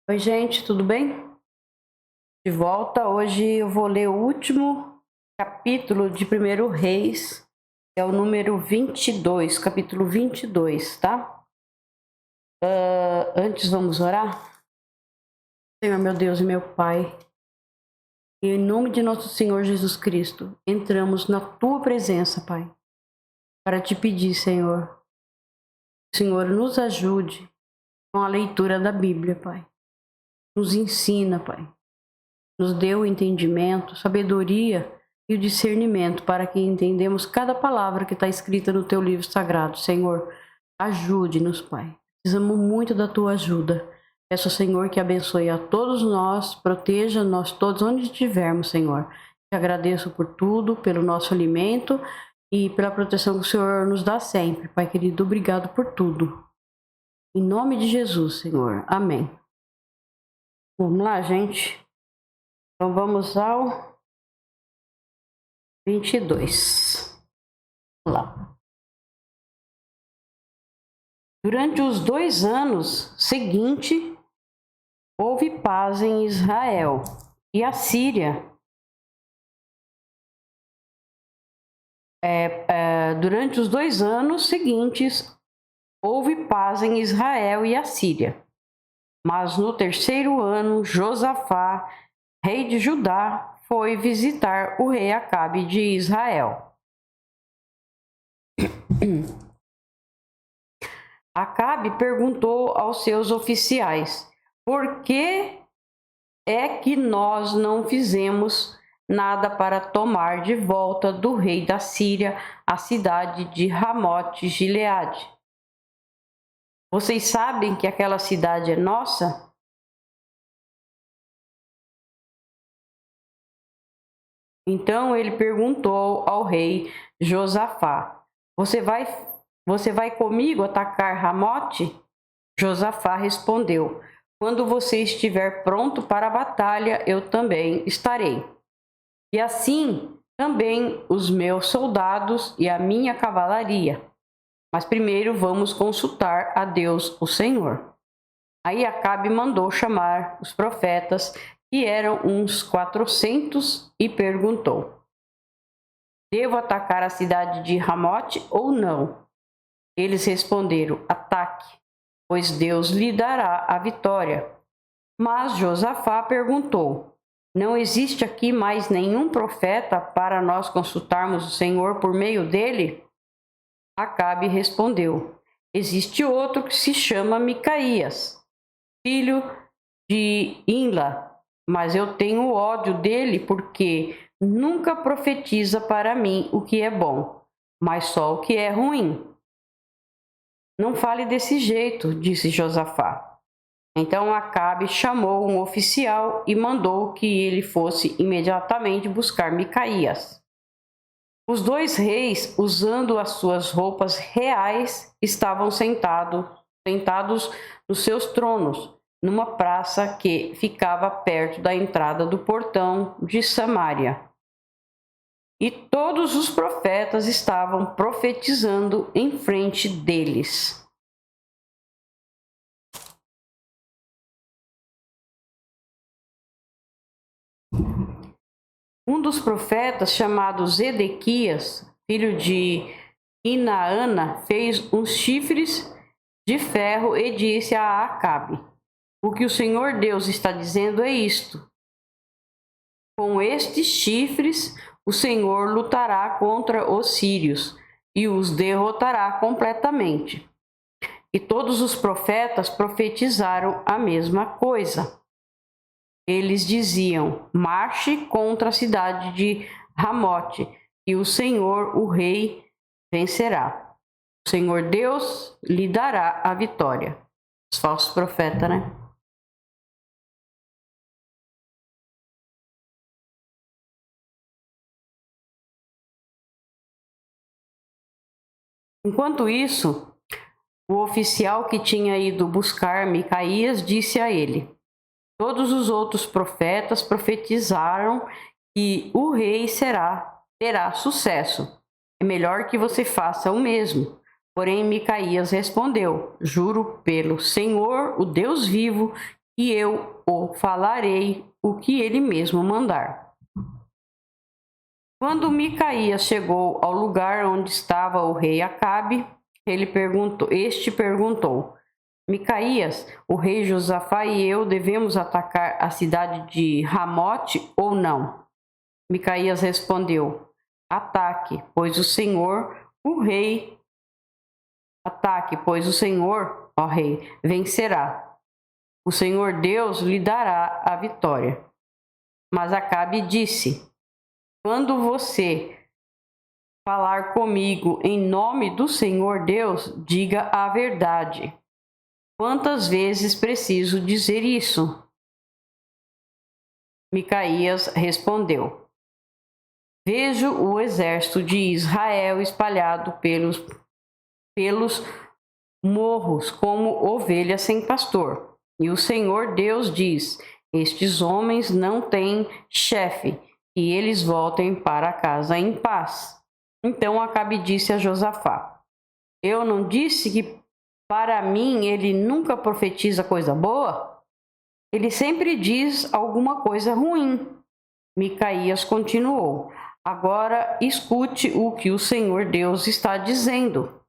Oi, gente, tudo bem? De volta. Hoje eu vou ler o último capítulo de 1 Reis, é o número 22, capítulo 22, tá? Antes vamos orar? Senhor, meu Deus e meu Pai, e em nome de nosso Senhor Jesus Cristo, entramos na Tua presença, Pai, para te pedir, Senhor, que o Senhor nos ajude com a leitura da Bíblia, Pai. Nos ensina, Pai. Nos dê o entendimento, sabedoria e o discernimento para que entendamos cada palavra que está escrita no Teu livro sagrado. Senhor, ajude-nos, Pai. Precisamos muito da Tua ajuda. Peço ao Senhor que abençoe a todos nós, proteja nós todos onde estivermos, Senhor. Te agradeço por tudo, pelo nosso alimento e pela proteção que o Senhor nos dá sempre. Pai querido, obrigado por tudo. Em nome de Jesus, Senhor. Amém. Vamos lá, gente. Então vamos ao 22. Vamos lá. Durante os 2 anos seguintes, houve paz em Israel e a Síria. Durante os 2 anos seguintes, houve paz em Israel e a Síria. Mas no 3º ano, Josafá, rei de Judá, foi visitar o rei Acabe de Israel. Acabe perguntou aos seus oficiais: por que é que nós não fizemos nada para tomar de volta do rei da Síria a cidade de Ramote-Gileade? Vocês sabem que aquela cidade é nossa? Então ele perguntou ao rei Josafá: Você vai comigo atacar Ramote? Josafá respondeu: quando você estiver pronto para a batalha, eu também estarei. E assim também os meus soldados e a minha cavalaria. Mas primeiro vamos consultar a Deus, o Senhor. Aí Acabe mandou chamar os profetas, que eram uns 400, e perguntou: devo atacar a cidade de Ramote ou não? Eles responderam: ataque, pois Deus lhe dará a vitória. Mas Josafá perguntou: não existe aqui mais nenhum profeta para nós consultarmos o Senhor por meio dele? Acabe respondeu: existe outro que se chama Micaías, filho de Imla, mas eu tenho ódio dele porque nunca profetiza para mim o que é bom, mas só o que é ruim. Não fale desse jeito, disse Josafá. Então Acabe chamou um oficial e mandou que ele fosse imediatamente buscar Micaías. Os 2 reis, usando as suas roupas reais, estavam sentados nos seus tronos, numa praça que ficava perto da entrada do portão de Samaria. E todos os profetas estavam profetizando em frente deles. Um dos profetas, chamado Zedequias, filho de Inaana, fez uns chifres de ferro e disse a Acabe: o que o Senhor Deus está dizendo é isto: com estes chifres o Senhor lutará contra os sírios e os derrotará completamente. E todos os profetas profetizaram a mesma coisa. Eles diziam: marche contra a cidade de Ramote, e o Senhor, o rei, vencerá. O Senhor Deus lhe dará a vitória. Os falsos profetas, né? Enquanto isso, o oficial que tinha ido buscar Micaías disse a ele: todos os outros profetas profetizaram que o rei terá sucesso. É melhor que você faça o mesmo. Porém, Micaías respondeu: juro pelo Senhor, o Deus vivo, e eu o falarei o que ele mesmo mandar. Quando Micaías chegou ao lugar onde estava o rei Acabe, este perguntou: Micaías, o rei Josafá e eu devemos atacar a cidade de Ramote ou não? Micaías respondeu: Ataque, pois o Senhor, ó rei, vencerá. O Senhor Deus lhe dará a vitória. Mas Acabe disse: Quando você falar comigo em nome do Senhor Deus, diga a verdade. Quantas vezes preciso dizer isso? Micaías respondeu: Vejo o exército de Israel espalhado pelos morros como ovelhas sem pastor. E o Senhor Deus diz: Estes homens não têm chefe, e eles voltem para casa em paz. Então Acabe disse a Josafá: Eu não disse que para mim ele nunca profetiza coisa boa? Ele sempre diz alguma coisa ruim. Micaías continuou: Agora escute o que o Senhor Deus está dizendo.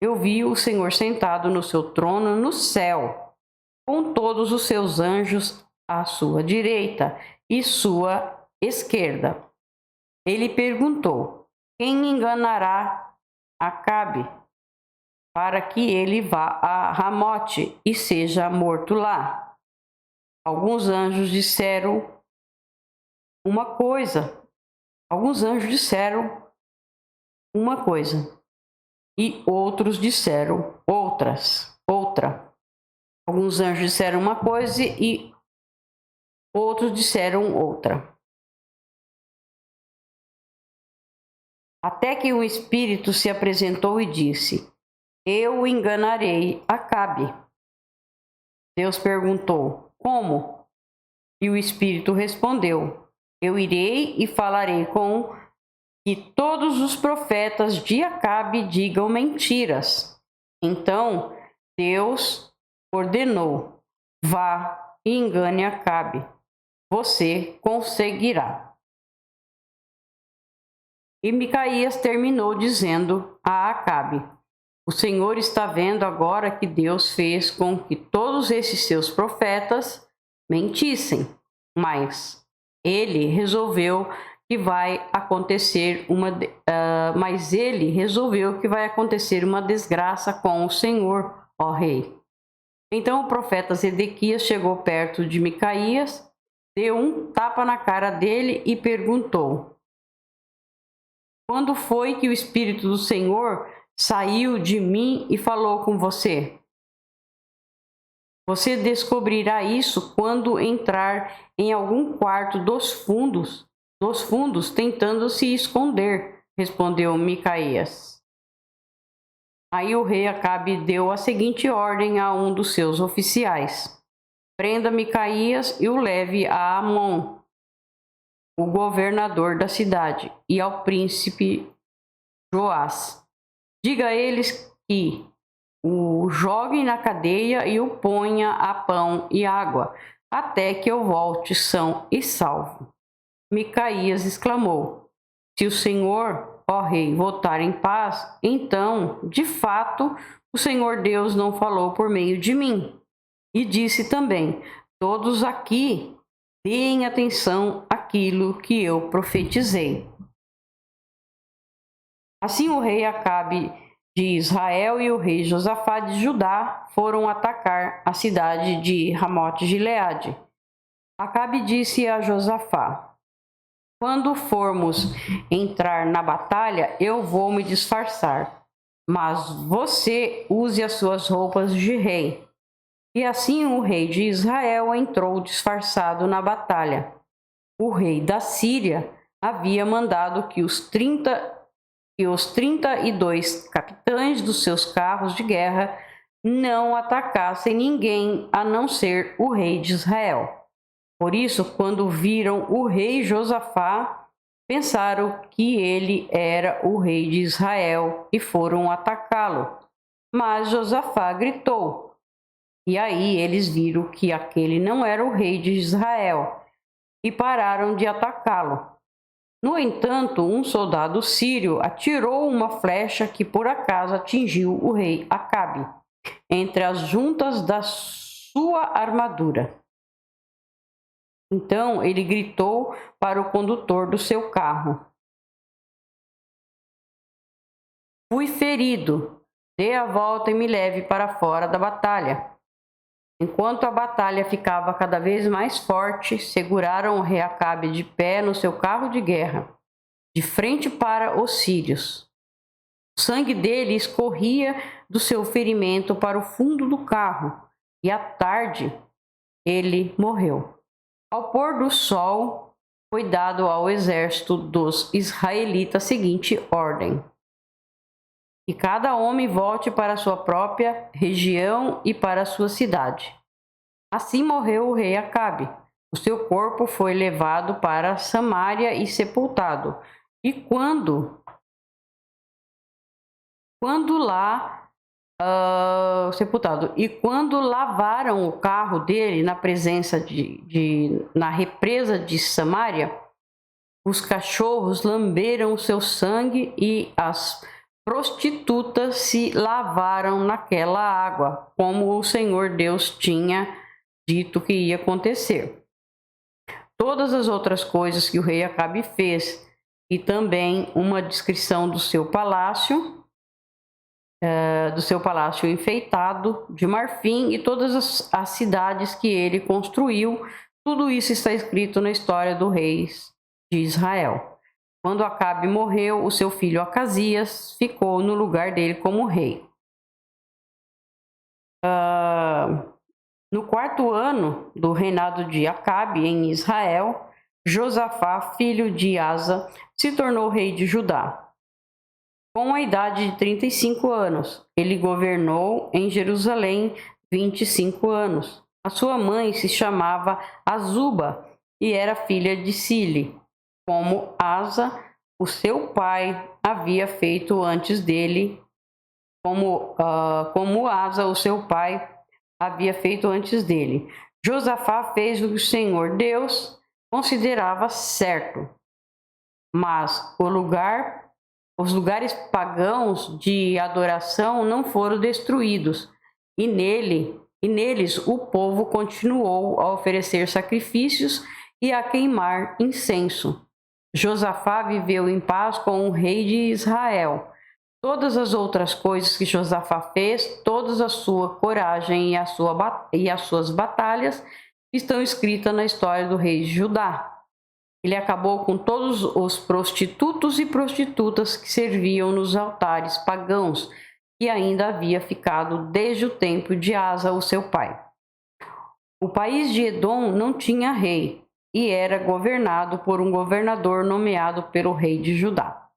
Eu vi o Senhor sentado no seu trono no céu, com todos os seus anjos à sua direita e sua esquerda. Ele perguntou: Quem enganará Acabe para que ele vá a Ramote e seja morto lá? Alguns anjos disseram uma coisa e outros disseram outra. Alguns anjos disseram uma coisa e outros disseram outra. Até que o Espírito se apresentou e disse: Eu enganarei Acabe. Deus perguntou: Como? E o Espírito respondeu: Eu irei e falarei com que todos os profetas de Acabe digam mentiras. Então Deus ordenou: Vá e engane Acabe. Você conseguirá. E Micaías terminou dizendo a Acabe: O Senhor está vendo agora que Deus fez com que todos esses seus profetas mentissem, mas ele resolveu que vai acontecer uma desgraça com o Senhor, ó rei. Então o profeta Zedequias chegou perto de Micaías, deu um tapa na cara dele e perguntou: Quando foi que o Espírito do Senhor saiu de mim e falou com você? Você descobrirá isso quando entrar em algum quarto dos fundos tentando se esconder, respondeu Micaías. Aí o rei Acabe deu a seguinte ordem a um dos seus oficiais: Prenda Micaías e o leve a Amon, o governador da cidade, e ao príncipe Joás. Diga a eles que o joguem na cadeia e o ponha a pão e água, até que eu volte são e salvo. Micaías exclamou: Se o Senhor, ó rei, voltar em paz, então, de fato, o Senhor Deus não falou por meio de mim. E disse também: Todos aqui deem atenção àquilo que eu profetizei. Assim o rei Acabe de Israel e o rei Josafá de Judá foram atacar a cidade de Ramote-Gileade. Acabe disse a Josafá: Quando formos entrar na batalha, eu vou me disfarçar, mas você use as suas roupas de rei. E assim o rei de Israel entrou disfarçado na batalha. O rei da Síria havia mandado que os 32 capitães dos seus carros de guerra não atacassem ninguém a não ser o rei de Israel. Por isso, quando viram o rei Josafá, pensaram que ele era o rei de Israel e foram atacá-lo. Mas Josafá gritou. E aí eles viram que aquele não era o rei de Israel e pararam de atacá-lo. No entanto, um soldado sírio atirou uma flecha que por acaso atingiu o rei Acabe entre as juntas da sua armadura. Então ele gritou para o condutor do seu carro: "Fui ferido. Dê a volta e me leve para fora da batalha." Enquanto a batalha ficava cada vez mais forte, seguraram o rei Acabe de pé no seu carro de guerra, de frente para os sírios. O sangue dele escorria do seu ferimento para o fundo do carro, e à tarde ele morreu. Ao pôr do sol, foi dado ao exército dos israelitas a seguinte ordem: que cada homem volte para sua própria região e para sua cidade. Assim morreu o rei Acabe. O seu corpo foi levado para Samaria e sepultado. E quando lavaram o carro dele na presença na represa de Samaria, os cachorros lamberam o seu sangue e as prostitutas se lavaram naquela água, como o Senhor Deus tinha dito que ia acontecer. Todas as outras coisas que o rei Acabe fez, e também uma descrição do seu palácio enfeitado de marfim e todas as cidades que ele construiu, tudo isso está escrito na história do rei de Israel. Quando Acabe morreu, o seu filho Acasias ficou no lugar dele como rei. No 4º ano do reinado de Acabe em Israel, Josafá, filho de Asa, se tornou rei de Judá. Com a idade de 35 anos, ele governou em Jerusalém 25 anos. A sua mãe se chamava Azuba e era filha de Sile, como Asa, o seu pai, havia feito antes dele, como Asa, o seu pai, havia feito antes dele. Josafá fez o que o Senhor Deus considerava certo, mas os lugares pagãos de adoração não foram destruídos, e neles o povo continuou a oferecer sacrifícios e a queimar incenso. Josafá viveu em paz com o rei de Israel. Todas as outras coisas que Josafá fez, toda a sua coragem e as suas batalhas estão escritas na história do rei de Judá. Ele acabou com todos os prostitutos e prostitutas que serviam nos altares pagãos, que ainda havia ficado desde o tempo de Asa, o seu pai. O país de Edom não tinha rei e era governado por um governador nomeado pelo rei de Judá.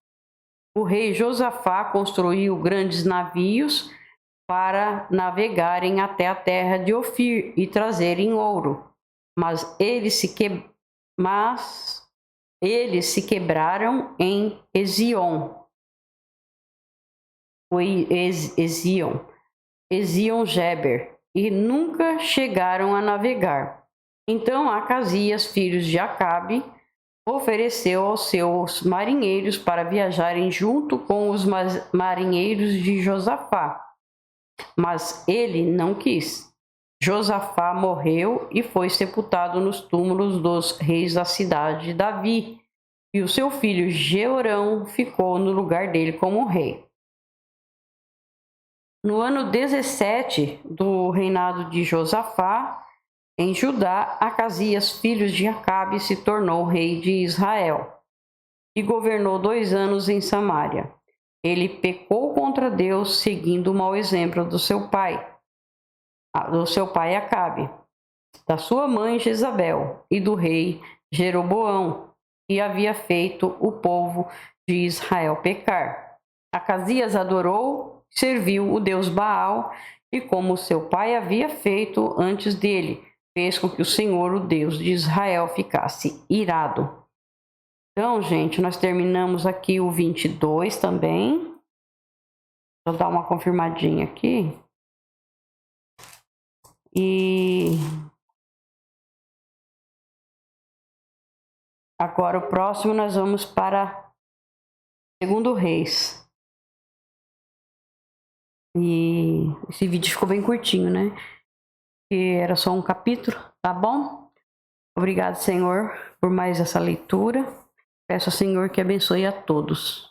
O rei Josafá construiu grandes navios para navegarem até a terra de Ofir e trazerem ouro, mas eles se quebraram em Ezion-Geber, e nunca chegaram a navegar. Então Acasias, filho de Acabe, ofereceu aos seus marinheiros para viajarem junto com os marinheiros de Josafá, mas ele não quis. Josafá morreu e foi sepultado nos túmulos dos reis da cidade de Davi, e o seu filho Jeorão ficou no lugar dele como rei. No ano 17 do reinado de Josafá, em Judá, Acasias, filho de Acabe, se tornou rei de Israel e governou 2 anos em Samaria. Ele pecou contra Deus, seguindo o mau exemplo do seu pai Acabe, da sua mãe Jezabel e do rei Jeroboão, e havia feito o povo de Israel pecar. Acasias adorou, serviu o deus Baal, e como seu pai havia feito antes dele, fez com que o Senhor, o Deus de Israel, ficasse irado. Então, gente, nós terminamos aqui o 22 também. eu dar uma confirmadinha aqui. E agora o próximo nós vamos para Segundo Reis. E esse vídeo ficou bem curtinho, né? Que era só um capítulo, tá bom? Obrigado, Senhor, por mais essa leitura. Peço ao Senhor que abençoe a todos.